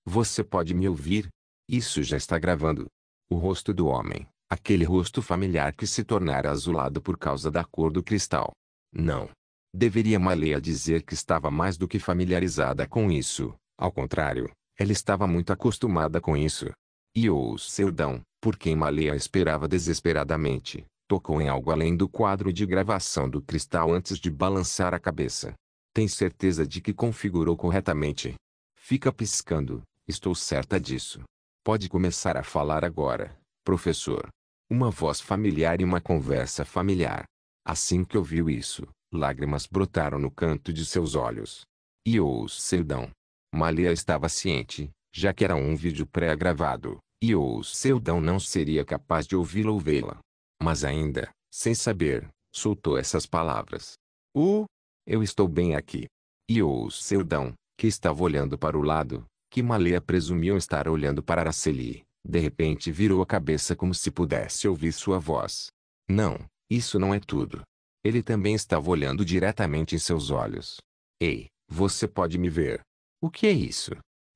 Você pode me ouvir? Isso já está gravando. O rosto do homem, aquele rosto familiar que se tornara azulado por causa da cor do cristal. Não. Deveria Malea dizer que estava mais do que familiarizada com isso. Ao contrário, ela estava muito acostumada com isso. E o Seldão, por quem Malea esperava desesperadamente, tocou em algo além do quadro de gravação do cristal antes de balançar a cabeça. Tem certeza de que configurou corretamente? Fica piscando, estou certa disso. Pode começar a falar agora, professor. Uma voz familiar e uma conversa familiar. Assim que ouviu isso, lágrimas brotaram no canto de seus olhos. E o Seldão. Malea estava ciente, já que era um vídeo pré-gravado, e o Seldão não seria capaz de ouvi-la ou vê-la. Mas ainda, sem saber, soltou essas palavras. Eu estou bem aqui. E o Seldão, que estava olhando para o lado, que Malea presumiu estar olhando para Araceli, de repente virou a cabeça como se pudesse ouvir sua voz. Não, isso não é tudo. Ele também estava olhando diretamente em seus olhos. Ei, você pode me ver. O que é isso?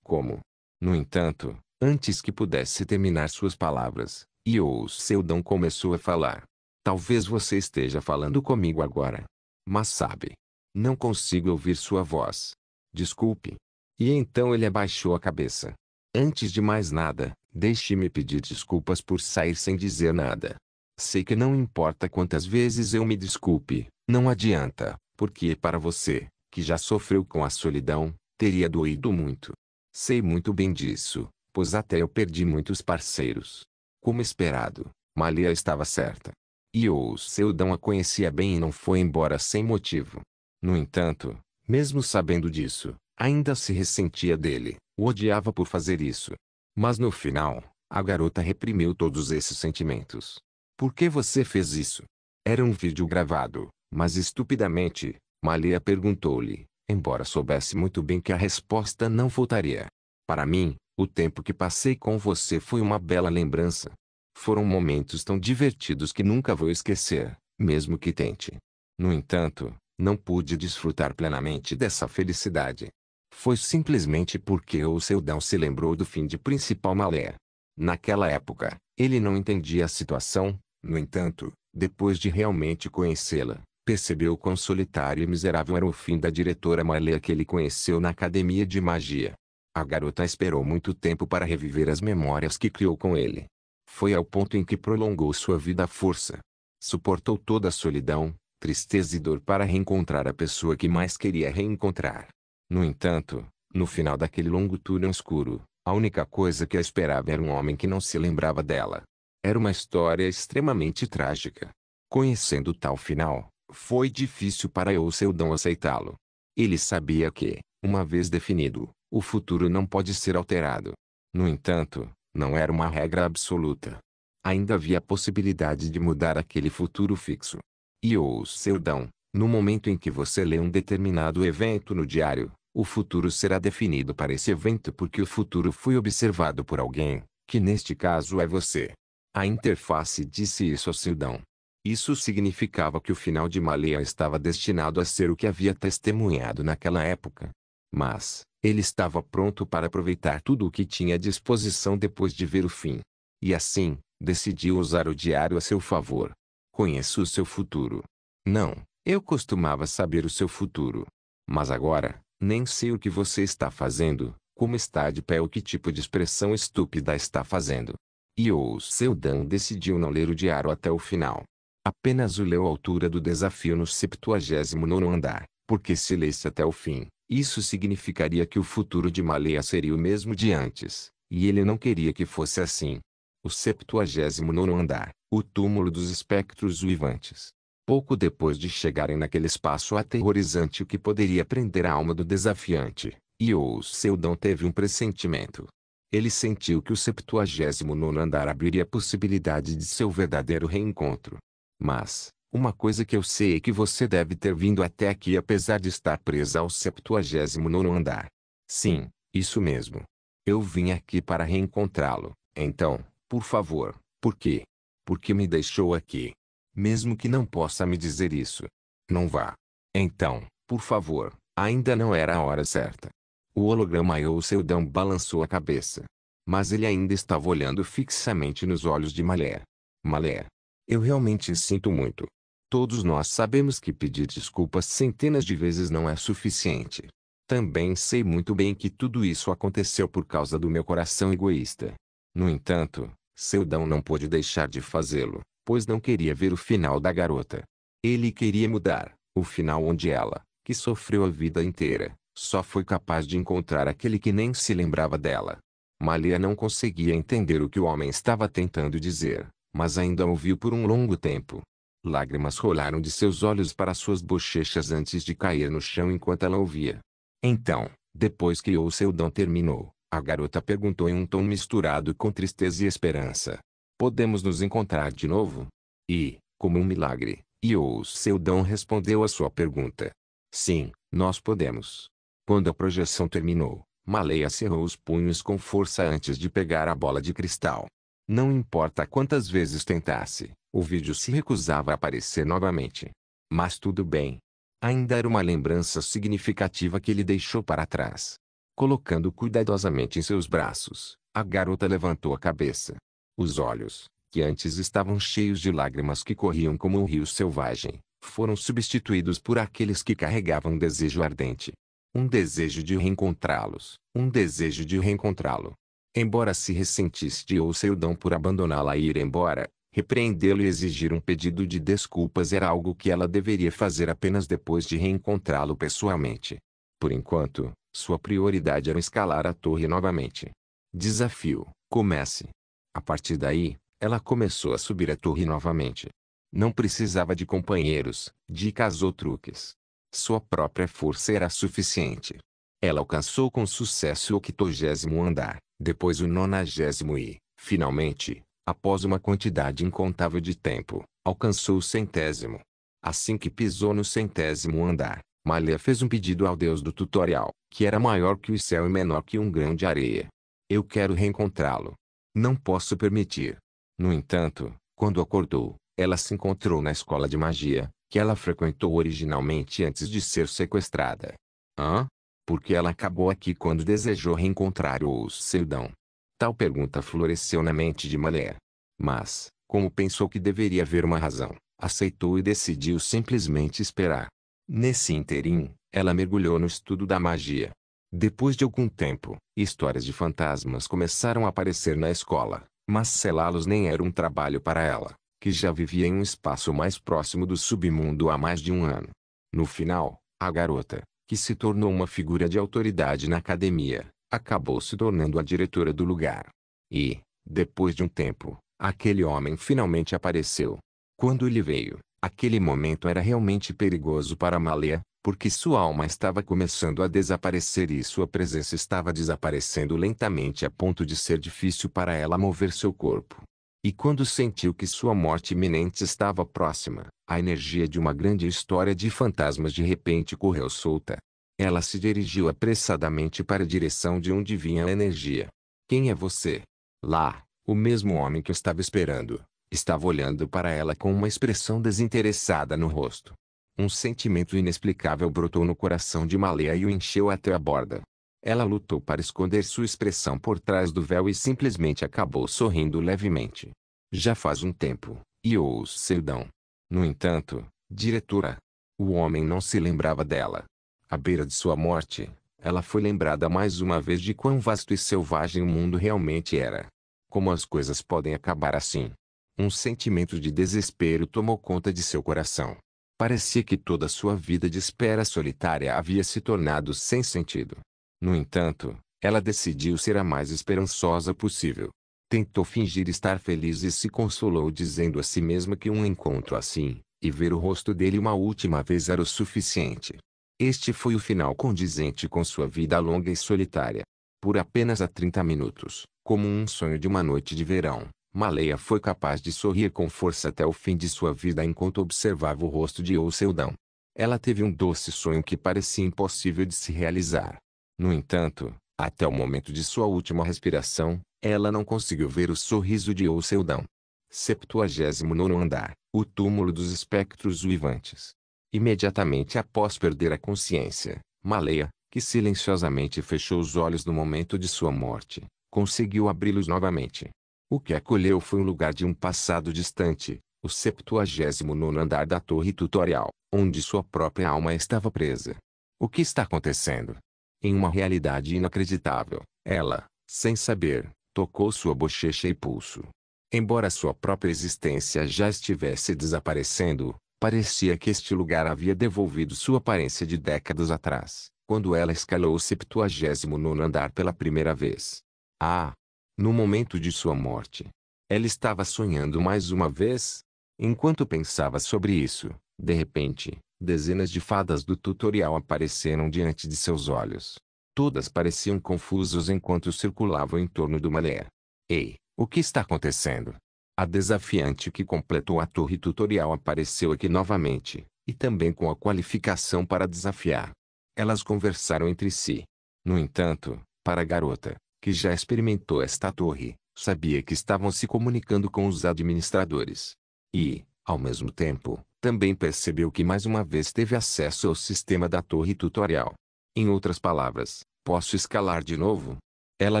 Como? No entanto, antes que pudesse terminar suas palavras, o Seldão começou a falar. Talvez você esteja falando comigo agora. Mas sabe, não consigo ouvir sua voz. Desculpe. E então ele abaixou a cabeça. Antes de mais nada, deixe-me pedir desculpas por sair sem dizer nada. Sei que não importa quantas vezes eu me desculpe, não adianta, porque para você, que já sofreu com a solidão, teria doído muito. Sei muito bem disso, pois até eu perdi muitos parceiros. Como esperado, Malea estava certa. E o Seldão a conhecia bem e não foi embora sem motivo. No entanto, mesmo sabendo disso, ainda se ressentia dele, o odiava por fazer isso. Mas no final, a garota reprimiu todos esses sentimentos. Por que você fez isso? Era um vídeo gravado, mas estupidamente, Malea perguntou-lhe, embora soubesse muito bem que a resposta não voltaria. Para mim, o tempo que passei com você foi uma bela lembrança. Foram momentos tão divertidos que nunca vou esquecer, mesmo que tente. No entanto, não pude desfrutar plenamente dessa felicidade. Foi simplesmente porque o Seldão se lembrou do fim de principal Malea. Naquela época, ele não entendia a situação, no entanto, depois de realmente conhecê-la, percebeu quão solitário e miserável era o fim da diretora Malea que ele conheceu na academia de magia. A garota esperou muito tempo para reviver as memórias que criou com ele. Foi ao ponto em que prolongou sua vida à força. Suportou toda a solidão, tristeza e dor para reencontrar a pessoa que mais queria reencontrar. No entanto, no final daquele longo túnel escuro, a única coisa que a esperava era um homem que não se lembrava dela. Era uma história extremamente trágica. Conhecendo tal final, foi difícil para o Seldão aceitá-lo. Ele sabia que, uma vez definido, o futuro não pode ser alterado. No entanto, não era uma regra absoluta. Ainda havia a possibilidade de mudar aquele futuro fixo. E o Seldão, no momento em que você lê um determinado evento no diário, o futuro será definido para esse evento porque o futuro foi observado por alguém, que neste caso é você. A interface disse isso ao Seldão. Isso significava que o final de Malea estava destinado a ser o que havia testemunhado naquela época. Mas, ele estava pronto para aproveitar tudo o que tinha à disposição depois de ver o fim. E assim, decidiu usar o diário a seu favor. Conheço o seu futuro. Não, eu costumava saber o seu futuro. Mas agora, nem sei o que você está fazendo, como está de pé ou que tipo de expressão estúpida está fazendo. Io Seldon decidiu não ler o diário até o final. Apenas o leu à altura do desafio no 79º andar, porque se lesse até o fim, isso significaria que o futuro de Malaya seria o mesmo de antes, e ele não queria que fosse assim. O 79º andar, o túmulo dos espectros uivantes. Pouco depois de chegarem naquele espaço aterrorizante que poderia prender a alma do desafiante, Io Seldon teve um pressentimento. Ele sentiu que o 79º andar abriria a possibilidade de seu verdadeiro reencontro. Mas, uma coisa que eu sei é que você deve ter vindo até aqui apesar de estar presa ao 79º andar. Sim, isso mesmo. Eu vim aqui para reencontrá-lo. Então, por favor, por quê? Por que me deixou aqui? Mesmo que não possa me dizer isso. Não vá. Então, por favor, ainda não era a hora certa. O holograma Io Seldon balançou a cabeça. Mas ele ainda estava olhando fixamente nos olhos de Malé. Malé. Eu realmente sinto muito. Todos nós sabemos que pedir desculpas centenas de vezes não é suficiente. Também sei muito bem que tudo isso aconteceu por causa do meu coração egoísta. No entanto, Seldon não pôde deixar de fazê-lo, pois não queria ver o final da garota. Ele queria mudar, o final onde ela, que sofreu a vida inteira, só foi capaz de encontrar aquele que nem se lembrava dela. Malaya não conseguia entender o que o homem estava tentando dizer, mas ainda ouviu por um longo tempo. Lágrimas rolaram de seus olhos para suas bochechas antes de cair no chão enquanto ela ouvia. Então, depois que Io Seldon terminou, a garota perguntou em um tom misturado com tristeza e esperança. Podemos nos encontrar de novo? E, como um milagre, Io Seldon respondeu a sua pergunta. Sim, nós podemos. Quando a projeção terminou, Malaya cerrou os punhos com força antes de pegar a bola de cristal. Não importa quantas vezes tentasse, o vídeo se recusava a aparecer novamente. Mas tudo bem. Ainda era uma lembrança significativa que ele deixou para trás. Colocando cuidadosamente em seus braços, a garota levantou a cabeça. Os olhos, que antes estavam cheios de lágrimas que corriam como um rio selvagem, foram substituídos por aqueles que carregavam um desejo ardente. Um desejo de reencontrá-los, um desejo de reencontrá-lo. Embora se ressentisse de Io Seldon por abandoná-la e ir embora, repreendê-lo e exigir um pedido de desculpas era algo que ela deveria fazer apenas depois de reencontrá-lo pessoalmente. Por enquanto, sua prioridade era escalar a torre novamente. Desafio: comece. A partir daí, ela começou a subir a torre novamente. Não precisava de companheiros, dicas ou truques. Sua própria força era suficiente. Ela alcançou com sucesso o 80º andar, depois o 90º e, finalmente, após uma quantidade incontável de tempo, alcançou o 100º. Assim que pisou no 100º andar, Malaya fez um pedido ao deus do tutorial, que era maior que o céu e menor que um grão de areia. Eu quero reencontrá-lo. Não posso permitir. No entanto, quando acordou, ela se encontrou na escola de magia, que ela frequentou originalmente antes de ser sequestrada. Hã? Por que ela acabou aqui quando desejou reencontrar o Seldon? Tal pergunta floresceu na mente de Malaya. Mas, como pensou que deveria haver uma razão, aceitou e decidiu simplesmente esperar. Nesse ínterim, ela mergulhou no estudo da magia. Depois de algum tempo, histórias de fantasmas começaram a aparecer na escola, mas selá-los nem era um trabalho para ela, que já vivia em um espaço mais próximo do submundo há mais de um ano. No final, a garota, que se tornou uma figura de autoridade na academia, acabou se tornando a diretora do lugar. E, depois de um tempo, aquele homem finalmente apareceu. Quando ele veio, aquele momento era realmente perigoso para Malaya, porque sua alma estava começando a desaparecer e sua presença estava desaparecendo lentamente a ponto de ser difícil para ela mover seu corpo. E quando sentiu que sua morte iminente estava próxima, a energia de uma grande história de fantasmas de repente correu solta. Ela se dirigiu apressadamente para a direção de onde vinha a energia. Quem é você? Lá, o mesmo homem que estava esperando, estava olhando para ela com uma expressão desinteressada no rosto. Um sentimento inexplicável brotou no coração de Malaya e o encheu até a borda. Ela lutou para esconder sua expressão por trás do véu e simplesmente acabou sorrindo levemente. Já faz um tempo, Io Seldon. No entanto, diretora, o homem não se lembrava dela. À beira de sua morte, ela foi lembrada mais uma vez de quão vasto e selvagem o mundo realmente era. Como as coisas podem acabar assim? Um sentimento de desespero tomou conta de seu coração. Parecia que toda sua vida de espera solitária havia se tornado sem sentido. No entanto, ela decidiu ser a mais esperançosa possível. Tentou fingir estar feliz e se consolou dizendo a si mesma que um encontro assim, e ver o rosto dele uma última vez era o suficiente. Este foi o final condizente com sua vida longa e solitária. Por apenas 30 minutos, como um sonho de uma noite de verão, Maleia foi capaz de sorrir com força até o fim de sua vida enquanto observava o rosto de Oceldão. Ela teve um doce sonho que parecia impossível de se realizar. No entanto, até o momento de sua última respiração, ela não conseguiu ver o sorriso de Oceldão. 79º andar, o túmulo dos espectros uivantes. Imediatamente após perder a consciência, Maleia, que silenciosamente fechou os olhos no momento de sua morte, conseguiu abri-los novamente. O que acolheu foi um lugar de um passado distante, o 79º andar da torre tutorial, onde sua própria alma estava presa. O que está acontecendo? Em uma realidade inacreditável, ela, sem saber, tocou sua bochecha e pulso. Embora sua própria existência já estivesse desaparecendo, parecia que este lugar havia devolvido sua aparência de décadas atrás, quando ela escalou o 79º andar pela primeira vez. Ah! No momento de sua morte, ela estava sonhando mais uma vez? Enquanto pensava sobre isso, de repente, dezenas de fadas do tutorial apareceram diante de seus olhos. Todas pareciam confusas enquanto circulavam em torno do Maleia. Ei, o que está acontecendo? A desafiante que completou a torre tutorial apareceu aqui novamente, e também com a qualificação para desafiar. Elas conversaram entre si. No entanto, para a garota, que já experimentou esta torre, sabia que estavam se comunicando com os administradores. E, ao mesmo tempo, também percebeu que mais uma vez teve acesso ao sistema da torre tutorial. Em outras palavras, posso escalar de novo? Ela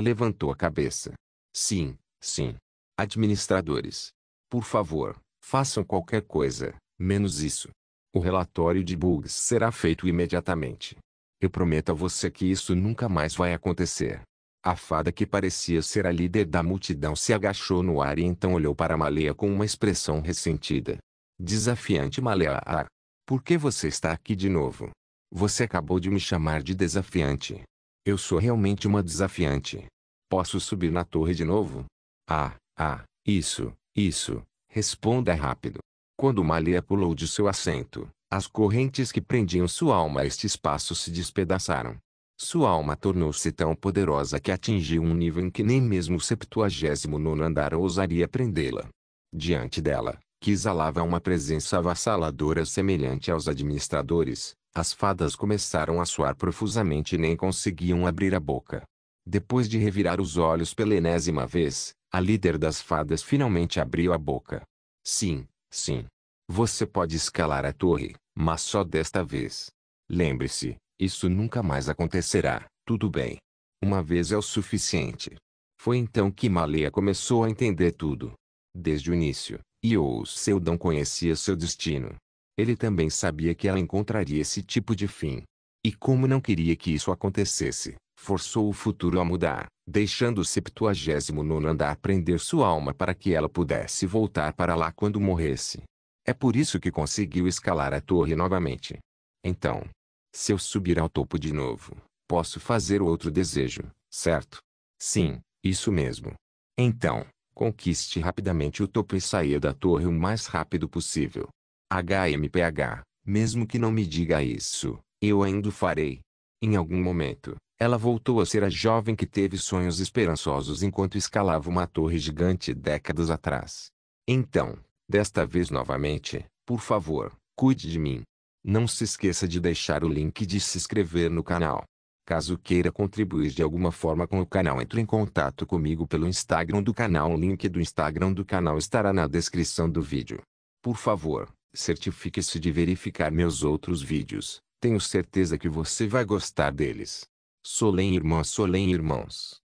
levantou a cabeça. Sim, sim. Administradores. Por favor, façam qualquer coisa, menos isso. O relatório de bugs será feito imediatamente. Eu prometo a você que isso nunca mais vai acontecer. A fada que parecia ser a líder da multidão se agachou no ar e então olhou para Maleia com uma expressão ressentida. Desafiante Maleia. Ah, por que você está aqui de novo? Você acabou de me chamar de desafiante. Eu sou realmente uma desafiante. Posso subir na torre de novo? Isso. Responda rápido. Quando Maleia pulou de seu assento, as correntes que prendiam sua alma a este espaço se despedaçaram. Sua alma tornou-se tão poderosa que atingiu um nível em que nem mesmo o 79º andar ousaria prendê-la. Diante dela, que exalava uma presença avassaladora semelhante aos administradores, as fadas começaram a suar profusamente e nem conseguiam abrir a boca. Depois de revirar os olhos pela enésima vez, a líder das fadas finalmente abriu a boca. Sim. Você pode escalar a torre, mas só desta vez. Lembre-se, isso nunca mais acontecerá, tudo bem. Uma vez é o suficiente. Foi então que Maleia começou a entender tudo. Desde o início, Seldon conhecia seu destino. Ele também sabia que ela encontraria esse tipo de fim. E como não queria que isso acontecesse, forçou o futuro a mudar, deixando o 79º andar prender sua alma para que ela pudesse voltar para lá quando morresse. É por isso que conseguiu escalar a torre novamente. Então, se eu subir ao topo de novo, posso fazer outro desejo, certo? Sim, isso mesmo. Então, conquiste rapidamente o topo e saia da torre o mais rápido possível. HMPH, mesmo que não me diga isso, eu ainda o farei. Em algum momento, ela voltou a ser a jovem que teve sonhos esperançosos enquanto escalava uma torre gigante décadas atrás. Então, desta vez novamente, por favor, cuide de mim. Não se esqueça de deixar o link de se inscrever no canal. Caso queira contribuir de alguma forma com o canal, entre em contato comigo pelo Instagram do canal. O link do Instagram do canal estará na descrição do vídeo. Por favor, certifique-se de verificar meus outros vídeos. Tenho certeza que você vai gostar deles. Solem irmãos.